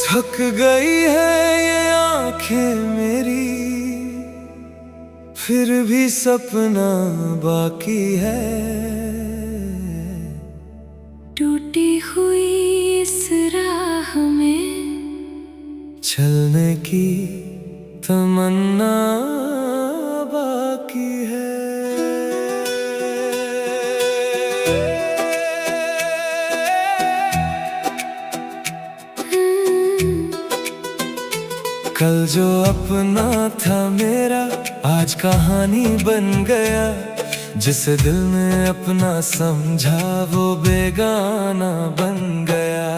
थक गई है ये आंखें मेरी, फिर भी सपना बाकी है। टूटी हुई इस राह में चलने की तमन्ना बाकी है। कल जो अपना था मेरा आज कहानी बन गया, जिसे दिल ने अपना समझा वो बेगाना बन गया।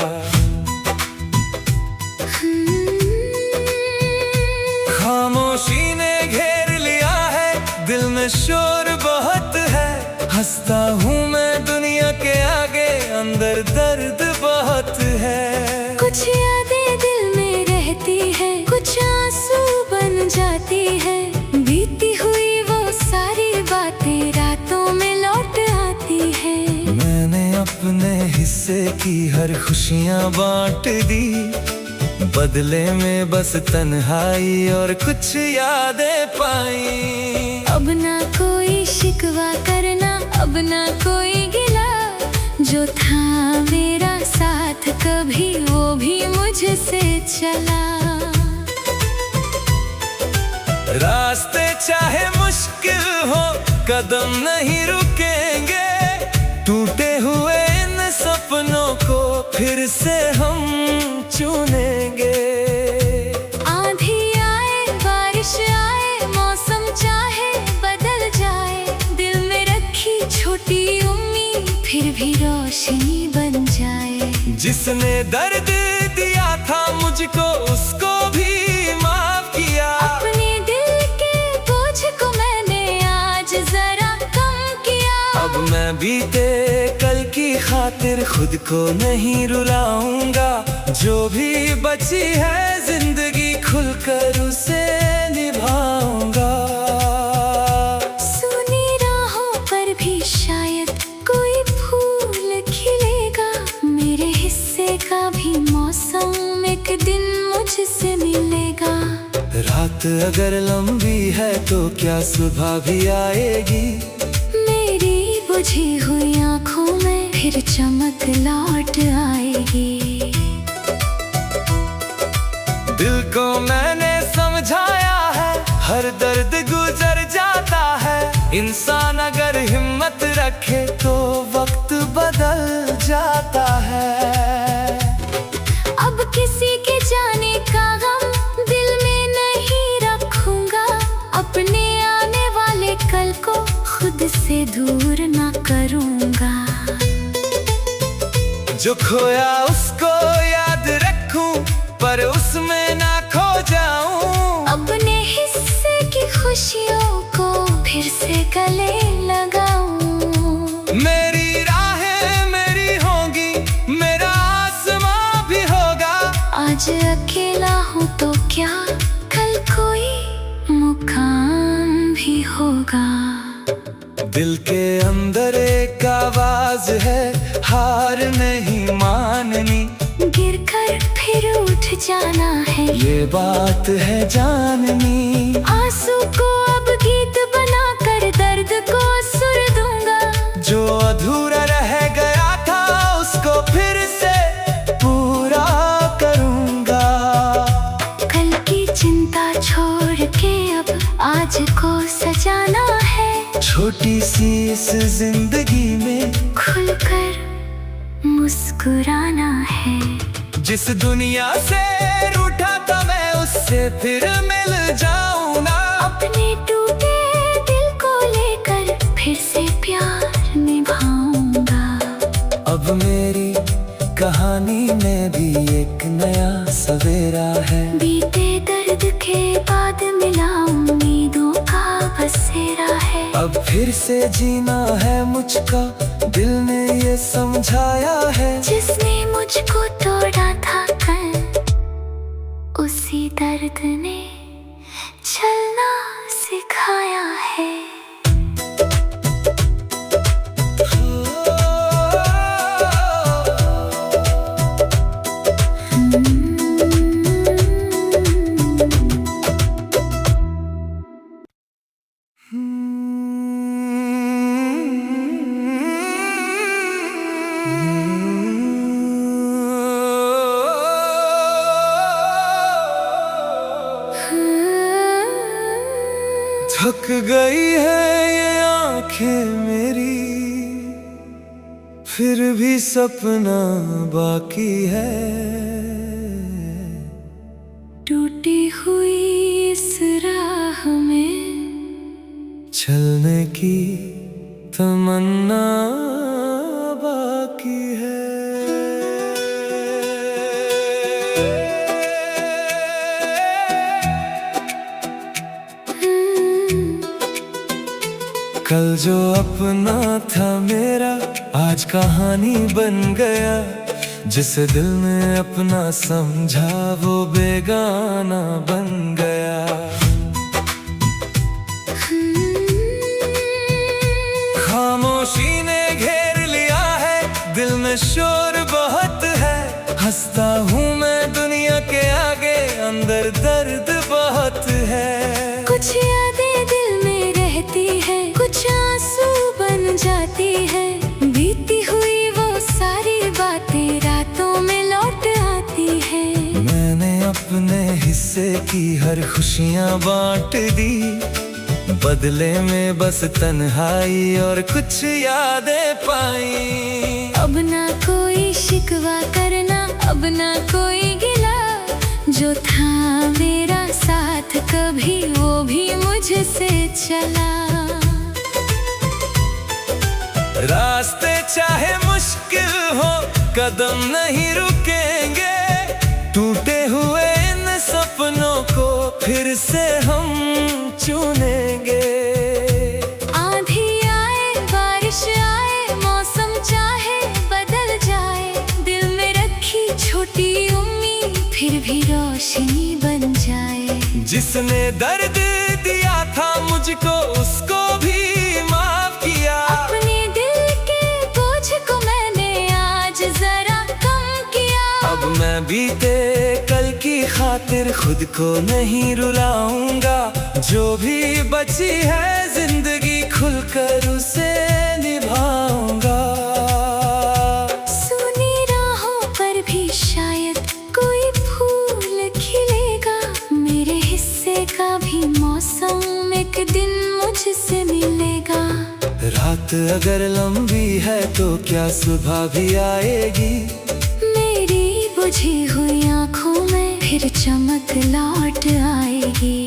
खामोशी ने घेर लिया है, दिल में शोर बहुत है। हंसता हूँ मैं दुनिया के आगे, अंदर दर्द बहुत है। कुछ यादें दिल में रहती है, कुछ आंसू बन जाती है। बीती हुई वो सारी बातें रातों में लौट आती है। मैंने अपने हिस्से की हर खुशियाँ बांट दी, बदले में बस तन्हाई और कुछ यादें पाई। अब ना कोई शिकवा करना, अब ना कोई गिला। जो था मेरा साथ कभी वो भी मुझसे चला। रास्ते चाहे मुश्किल हो कदम नहीं रुकेंगे, टूटे हुए इन सपनों को फिर से हम चुनेंगे। आंधी आए बारिश आए मौसम चाहे बदल जाए, दिल में रखी छोटी उम्मीद फिर भी रोशनी बन जाए। जिसने दर्द दिया था मुझको उसको भी माफ किया। अपने दिल के बोझ को मैंने आज जरा कम किया। अब मैं बीते कल की खातिर खुद को नहीं रुलाऊंगा। जो भी बची है जिंदगी खुलकर उसे निभाऊंगा। सुनी राहों पर भी शायद कोई फूल खिलेगा। मेरे हिस्से का भी मौसम एक दिन मुझसे मिलेगा। रात अगर लंबी है तो क्या सुबह भी आएगी। मेरी बुझी हुई आँखों में फिर चमक लौट आएगी। दिल को मैंने समझाया है, हर दर्द गुजर जाता है। इंसान अगर हिम्मत रखे तो वक्त बदल जाता है। अब किसी के जाने का गम दिल में नहीं रखूंगा। अपने आने वाले कल को खुद से दूर ना करूंगा। जो खोया उसको याद रखूं पर उसमें ना खो जाऊं। अपने हिस्से की खुशियों को फिर से गले लगाऊं। मेरी राहें मेरी होंगी, मेरा आसमां भी होगा। आज अकेला हूँ तो क्या कल कोई मुकाम भी होगा। दिल के अंदर एक आवाज है, हार नहीं माननी। गिरकर फिर उठ जाना है ये बात है जाननी। आंसू को अब गीत बनाकर दर्द को सुर दूंगा। जो अधूरा रह गया था उसको फिर से पूरा करूंगा। कल की चिंता छोड़ के अब आज को सजाना है। छोटी सी इस जिंदगी में खुलकर मुस्कुराना है। जिस दुनिया से रूठा था मैं उससे फिर मिल जाऊंगा। अपने टूटे दिल को लेकर फिर से प्यार निभाऊंगा। अब मेरी कहानी में भी एक नया सवेरा है। बीते दर्द के बाद मिला उम्मीदों का बसेरा है। अब फिर से जीना है मुझको, दिल ने ये समझाया है। जिसने मुझको तोड़ा था कल, उसी दर्द ने चलना सिखाया है। थक गई है ये आंखें मेरी, फिर भी सपना बाकी है। टूटी हुई इस राह में चलने की तमन्ना बाकी है। कल जो अपना था मेरा आज कहानी बन गया, जिसे दिल ने अपना समझा वो बेगाना बन गया। खामोशी ने घेर लिया है, दिल में शोर बहुत है। हंसता हूँ मैं दुनिया के आगे, अंदर दर्द बहुत है। कुछ यादें दिल में रहती है, कुछ आंसू बन जाती है। बीती हुई वो सारी बातें रातों में लौट आती है। मैंने अपने हिस्से की हर खुशियाँ बांट दी, बदले में बस तन्हाई और कुछ यादें पाई। अब ना कोई शिकवा करना, अब ना कोई गिला। जो था मेरा साथ कभी वो भी मुझसे चला। रास्ते चाहे मुश्किल हो कदम नहीं रुकेंगे, टूटे हुए इन सपनों को फिर से हम चुनेंगे। आंधी आए बारिश आए मौसम चाहे बदल जाए, दिल में रखी छोटी उम्मीद फिर भी रोशनी बन जाए। जिसने दर्द दिया था मुझको उसको भी माफ किया। अपने दिल के बोझ को मैंने आज जरा कम किया। अब मैं बीते कल की खातिर खुद को नहीं रुलाऊंगा। जो भी बची है जिंदगी खुलकर उसे निभाऊंगा। सुनी राहों पर भी शायद कोई फूल खिलेगा। मेरे हिस्से का भी मौसम एक दिन मुझसे मिलेगा। रात अगर लंबी है तो क्या सुबह भी आएगी। मेरी बुझी हुई आँखों में फिर चमक लौट आएगी।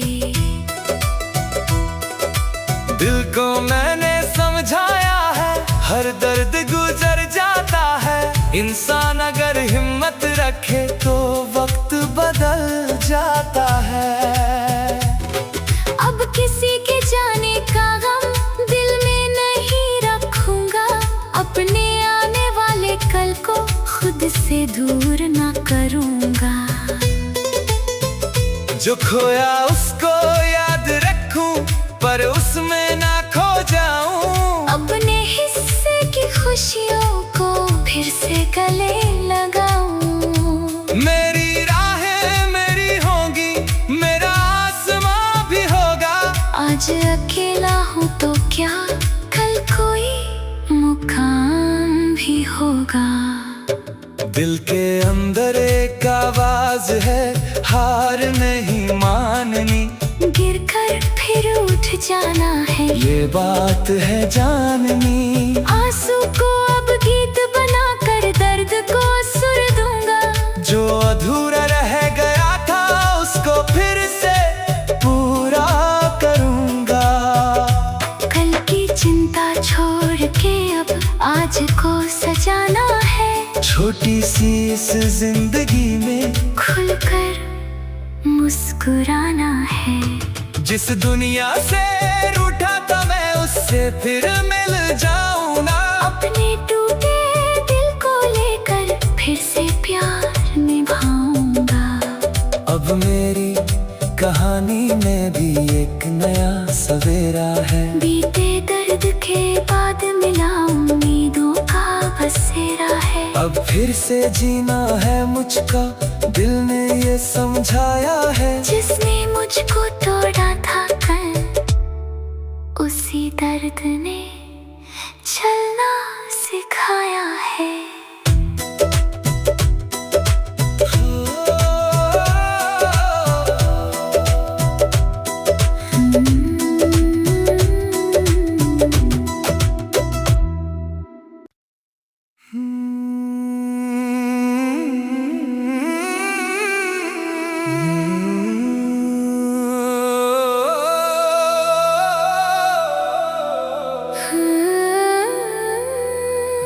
दिल को मैंने समझाया है, हर दर्द गुजर जाता है। इंसान अगर हिम्मत रखे तो वक्त बदल जाता है। अब किसी के जाने का गम दिल में नहीं रखूंगा। अपने आने वाले कल को खुद से दूर ना करूंगा। जो खोया उसको याद रखूं पर उसमें ना खो जाऊं। अपने हिस्से की खुशियों को फिर से गले लगाऊं। मेरी राहें मेरी होंगी, मेरा आसमां भी होगा। आज अकेला हूँ तो क्या कल कोई मुकाम भी होगा। दिल के अंदर एक आवाज है, हार नहीं माननी। गिरकर फिर उठ जाना है, ये बात है जाननी। आंसू को अब गीत बनाकर दर्द को सुर दूंगा। जो अधूरा रह गया था उसको फिर से पूरा करूंगा। कल की चिंता छोड़ के अब आज को सजाना है। छोटी सी इस जिंदगी में खुलकर मुस्कुराना है। जिस दुनिया से रूठा था मैं उससे फिर मिल जाऊं ना। अपने टूटे दिल को लेकर फिर से प्यार निभाऊंगा। अब मेरी कहानी में भी एक नया सवेरा है। बीते दर्द के बाद मिला उम्मीदों का बसेरा है। अब फिर से जीना है मुझको, दिल ने ये समझाया है। जिसने मुझको तोड़ा था कल, उसी दर्द ने चलना सिखाया है।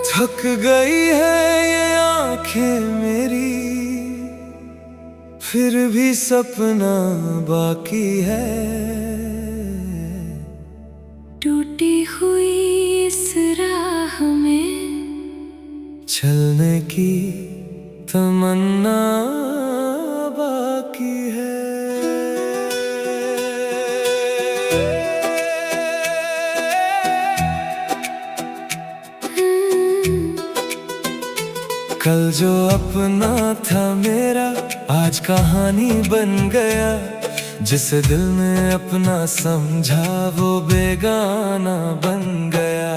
थक गई है ये आंखें मेरी, फिर भी सपना बाकी है। टूटी हुई इस राह में चलने की तमन्ना बाकी है। कल जो अपना था मेरा आज कहानी बन गया, जिसे दिल में अपना समझा वो बेगाना बन गया।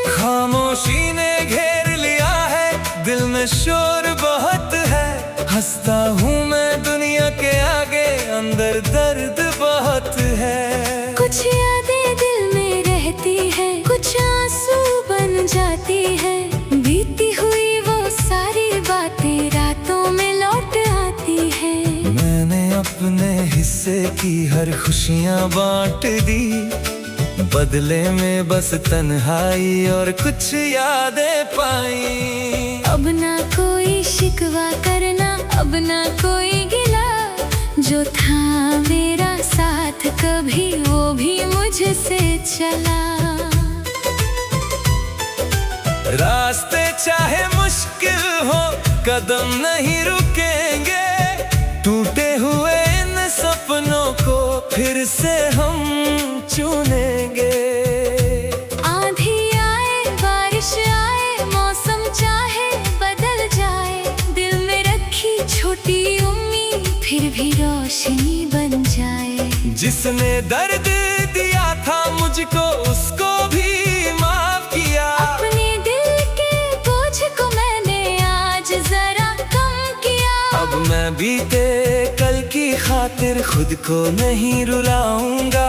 खामोशी ने घेर लिया है, दिल में शोर बहुत है। हंसता हूँ मैं दुनिया के आगे, अंदर दर्द बहुत है। कुछ यादें दिल में रहती है, कुछ आंसू बन जाती है। बीती हुई वो सारी बातें रातों में लौट आती है। मैंने अपने हिस्से की हर खुशियाँ बांट दी, बदले में बस तन्हाई और कुछ यादें पाई। अब ना कोई शिकवा करना, अब ना कोई गिला। जो था मेरा साथ कभी वो भी मुझसे चला। रास्ते चाहे मुश्किल हो कदम नहीं रुकेंगे, टूटे हुए इन सपनों को फिर से हम चुनेंगे। आंधी आए बारिश आए मौसम चाहे बदल जाए, दिल में रखी छोटी उम्मीद फिर भी रोशनी बन जाए। जिसने दर्द दिया था मुझको उसको भी माफ किया। अपने दिल के बोझ को मैंने आज जरा कम किया। अब मैं बीते कल की खातिर खुद को नहीं रुलाऊंगा।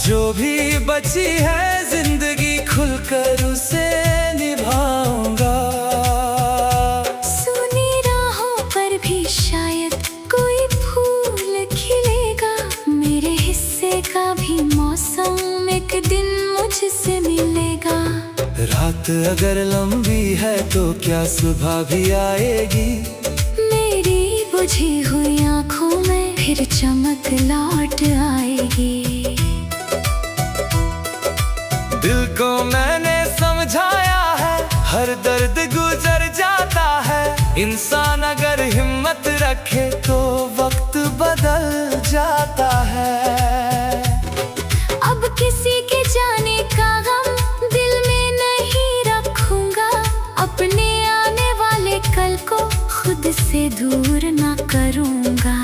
जो भी बची है जिंदगी खुलकर उसे निभाऊंगा। सुनी राहों पर भी शायद कोई फूल खिलेगा। मेरे हिस्से का भी मौसम एक दिन मुझसे मिलेगा। रात अगर लंबी है तो क्या सुबह भी आएगी। मेरी बुझी हुई आंखों में फिर चमक लौट आएगी। दिल को मैंने समझाया है, हर दर्द गुजर जाता है। इंसान अगर हिम्मत रखे तो वक्त बदल जाता है। अब किसी के जाने का गम दिल में नहीं रखूंगा। अपने आने वाले कल को खुद से दूर ना करूंगा।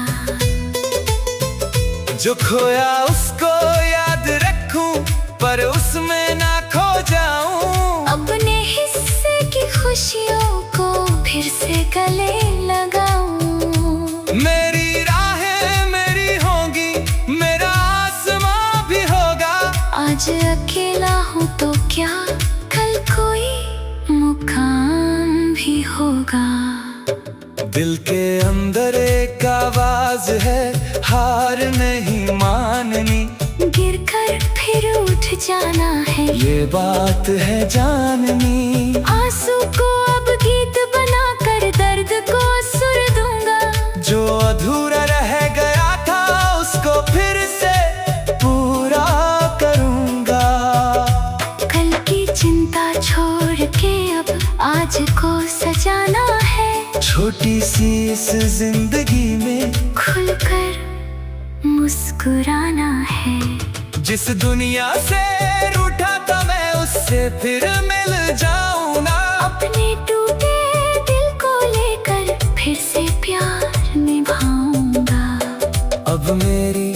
जो खोया उसको याद रखूं पर उसमें ना खो जाऊं। अपने हिस्से की खुशियों को फिर से गले लगाऊं। मेरी राहें मेरी होंगी, मेरा आसमां भी होगा। आज अकेला हूँ तो क्या कल कोई मुकाम भी होगा। दिल के अंदर एक आवाज है, हार नहीं माननी। गिर कर फिर उठ जाना है, ये बात है जाननी। आंसू को अब गीत बना कर दर्द को सुर दूंगा। जो अधूरा रह गया था उसको फिर से पूरा करूंगा। कल की चिंता छोड़ के अब आज को सजाना है। छोटी सी इस जिंदगी में खुलकर मुस्कुराना है। जिस दुनिया से रूठा था मैं उससे फिर मिल जाऊं ना। अपने टूटे दिल को लेकर फिर से प्यार निभाऊंगा। अब मेरी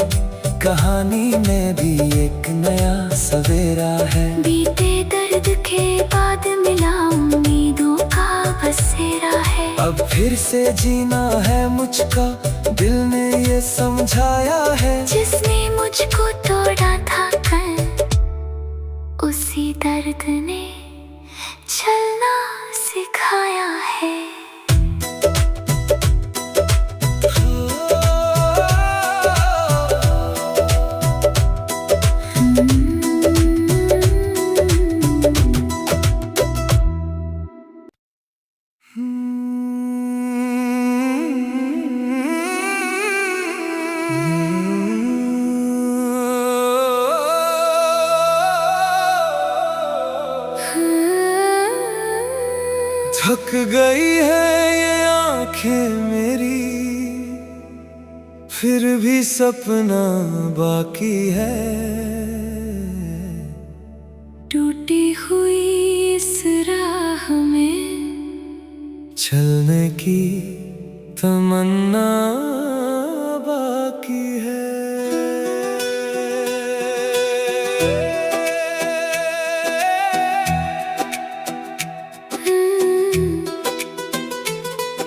कहानी में भी एक नया सवेरा है। बीते दर्द के बाद मिला उम्मीदों का बसेरा है। अब फिर से जीना है मुझको, दिल ने ये समझाया है। जिसने मुझको तोड़ा था कल, उसी दर्द ने चलना सिखाया है। थक गई है ये आंखें मेरी, फिर भी सपना बाकी है। टूटी हुई इस राह में चलने की तमन्ना बाकी है।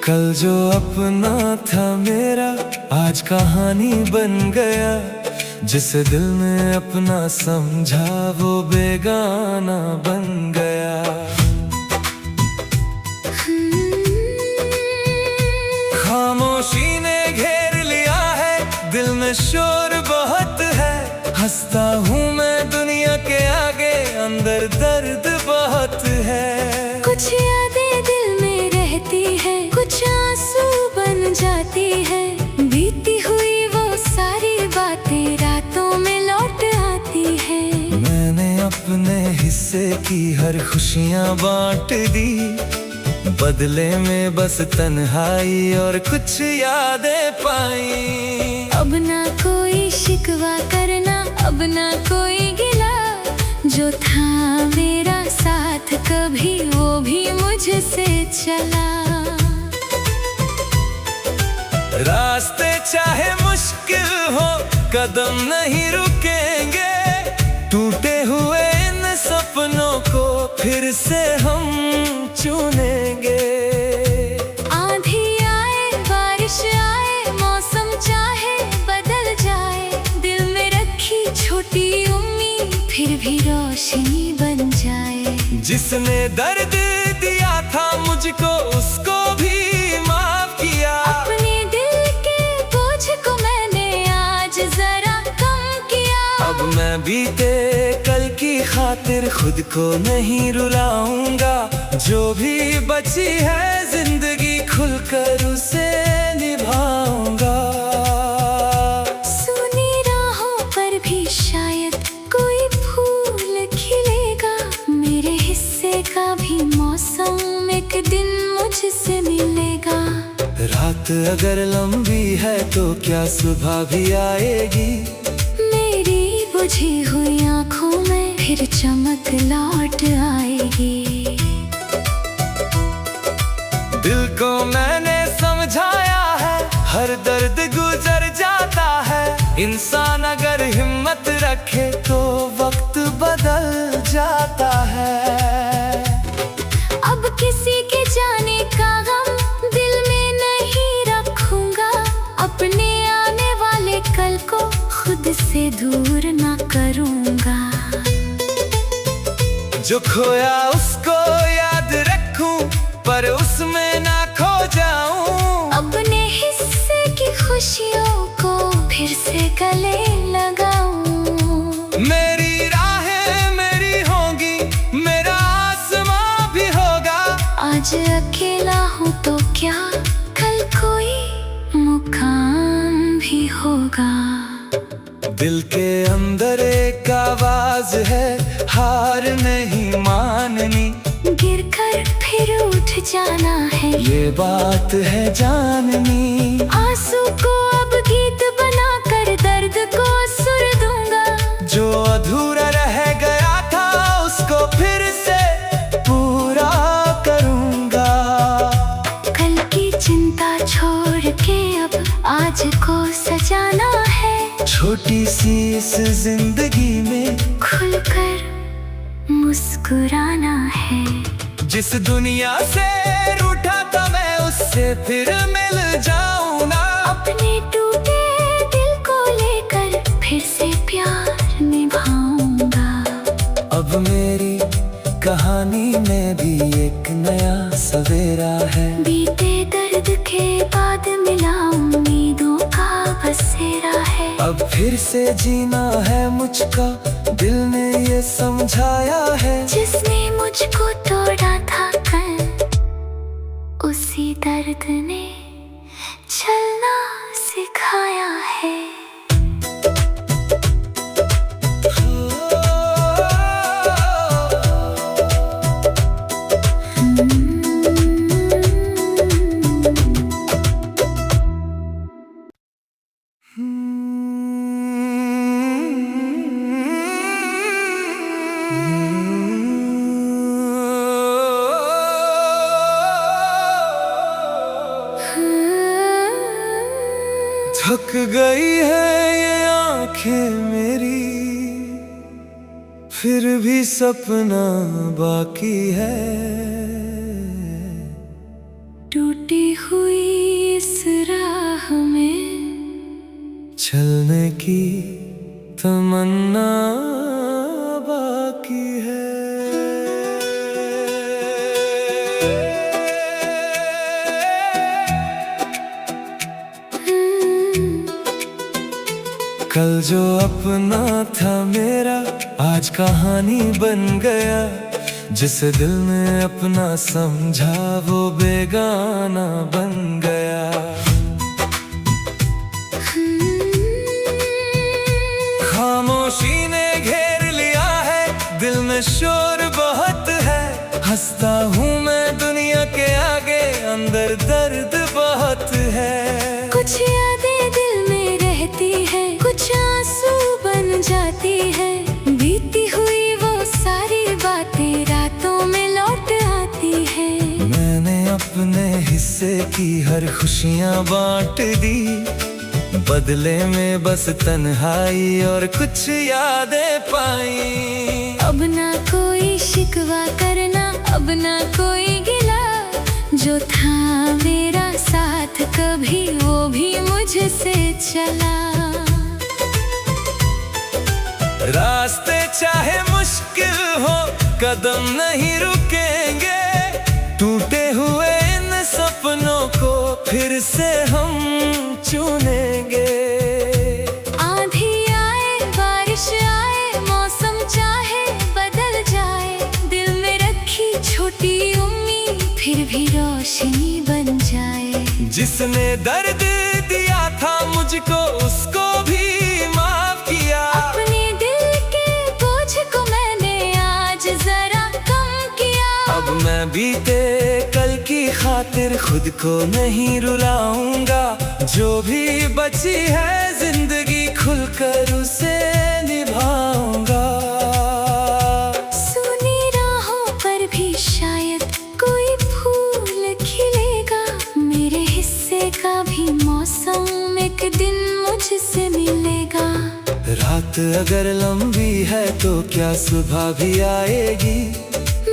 कल जो अपना था मेरा आज कहानी बन गया, जिसे दिल में अपना समझा वो बेगाना बन गया। खामोशी ने घेर लिया है, दिल में शोर बहुत है। हंसता हूँ मैं दुनिया के आगे, अंदर दर्द बहुत है। कुछ यादें दिल में रहती है, कुछ आंसू बन जाती है। बीती हुई वो सारी बातें रातों में लौट आती है। मैंने अपने हिस्से की हर खुशियाँ बांट दी, बदले में बस तन्हाई और कुछ यादें पाई। अब ना कोई शिकवा करना, अब ना कोई गिला। जो था मेरा साथ कभी वो भी मुझसे चला। रास्ते चाहे मुश्किल हो कदम नहीं रुकेंगे, टूटे हुए इन सपनों को फिर से हम चुनेंगे। आंधी आए बारिश आए मौसम चाहे बदल जाए, दिल में रखी छोटी उम्मीद फिर भी रोशनी बन जाए। जिसने दर्द दिया था मुझको उसको भी माफ किया। अपने दिल के बोझ को मैंने आज जरा कम किया। अब मैं बीते कल की खातिर खुद को नहीं रुलाऊंगा। जो भी बची है जिंदगी खुलकर उसे निभाऊंगा। सुनी राहों पर भी शायद कोई फूल खिलेगा। मेरे हिस्से का भी मौसम एक दिन मुझसे मिलेगा। रात अगर लंबी है तो क्या सुबह भी आएगी। मेरी बुझी हुई आँखों में फिर चमक लौट आएगी। दिल को मैंने समझाया है, हर दर्द गुजर जाता है। इंसान अगर हिम्मत रखे तो वक्त बदल जाता है। अब किसी के जाने का गम दिल में नहीं रखूंगा। अपने आने वाले कल को खुद से दूर ना करूंगा। जो खोया उसको याद रखूं पर उसमें ना खो जाऊं। अपने हिस्से की खुशियों को फिर से गले लगाऊं। मेरी राहें मेरी होंगी, मेरा आसमां भी होगा। आज अकेला हूँ तो क्या कल कोई मुकाम भी होगा। दिल के अंदर एक आवाज है, हार नहीं माननी। गिर कर फिर उठ जाना है, ये बात है जाननी। आंसू को अब गीत बनाकर दर्द को सुर दूंगा। जो अधूरा रह गया था उसको फिर से पूरा करूंगा। कल की चिंता छोड़ के अब आज को सजाना है। छोटी सी इस जिंदगी में खुलकर मुस्कुराना है। जिस दुनिया से रूठा था मैं उससे फिर मिल जाऊं ना। अपने टूटे दिल को लेकर फिर से प्यार निभाऊंगा। अब मेरी कहानी में भी एक नया सवेरा है। बीते दर्द के बाद मिला उम्मीदों का बसेरा है। अब फिर से जीना है मुझको, दिल ने ये समझाया है। जिसने मुझको तोड़ा था कल, उसी दर्द ने चलना सिखाया है। थक गई है ये आंखें मेरी, फिर भी सपना बाकी है। टूटी हुई इस राह में चलने की तमन्ना बाकी है। कल जो अपना था मेरा आज कहानी बन गया, जिसे दिल ने अपना समझा वो बेगाना बन गया। खामोशी ने घेर लिया है, दिल में शोर बहुत है। हंसता हूँ मैं दुनिया के आगे, अंदर दर्द बहुत है। कुछ यादें दिल में रहती है, कुछ आंसू बन जाती है। बीती हुई वो सारी बातें रातों में लौट आती है। मैंने अपने हिस्से की हर खुशियाँ बांट दी, बदले में बस तन्हाई और कुछ यादें पाई। अब ना कोई शिकवा करना, अब ना कोई गिला। जो था मेरा साथ कभी वो भी मुझसे चला। रास्ते चाहे मुश्किल हो कदम नहीं रुकेंगे, टूटे हुए इन सपनों को फिर से हम चुनेंगे। आंधी आए बारिश आए मौसम चाहे बदल जाए, दिल में रखी छोटी उम्मीद फिर भी रोशनी बन जाए। जिसने दर्द दिया था मुझको उसको भी माफ किया। अपने दिल के बोझ को मैंने आज जरा कम किया। अब मैं बीते कल की खातिर खुद को नहीं रुलाऊंगा। जो भी बची है जिंदगी खुलकर उसे निभाऊंगा। सुनी राहों पर भी शायद कोई फूल खिलेगा। मेरे हिस्से का भी मौसम एक दिन मुझसे मिलेगा। रात अगर लंबी है तो क्या सुबह भी आएगी।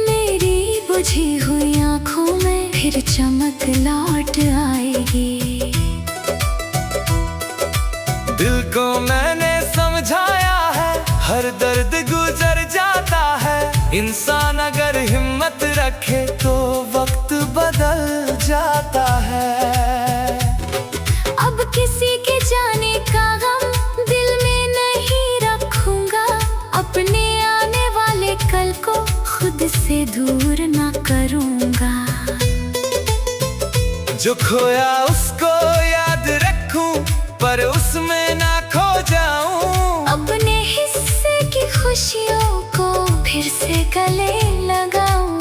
मेरी बुझी हुई आँखों में फिर चमक लौट आएगी। दिल को मैंने समझाया है, हर दर्द गुजर जाता है। इंसान अगर हिम्मत रखे तो वक्त बदल जाता है। अब किसी के जाने का गम दिल में नहीं रखूंगा। अपने आने वाले कल को खुद से दूर ना करूंगा। जो खोया उसको याद रखूं पर उसमें ना खो जाऊं। अपने हिस्से की खुशियों को फिर से गले लगाऊं।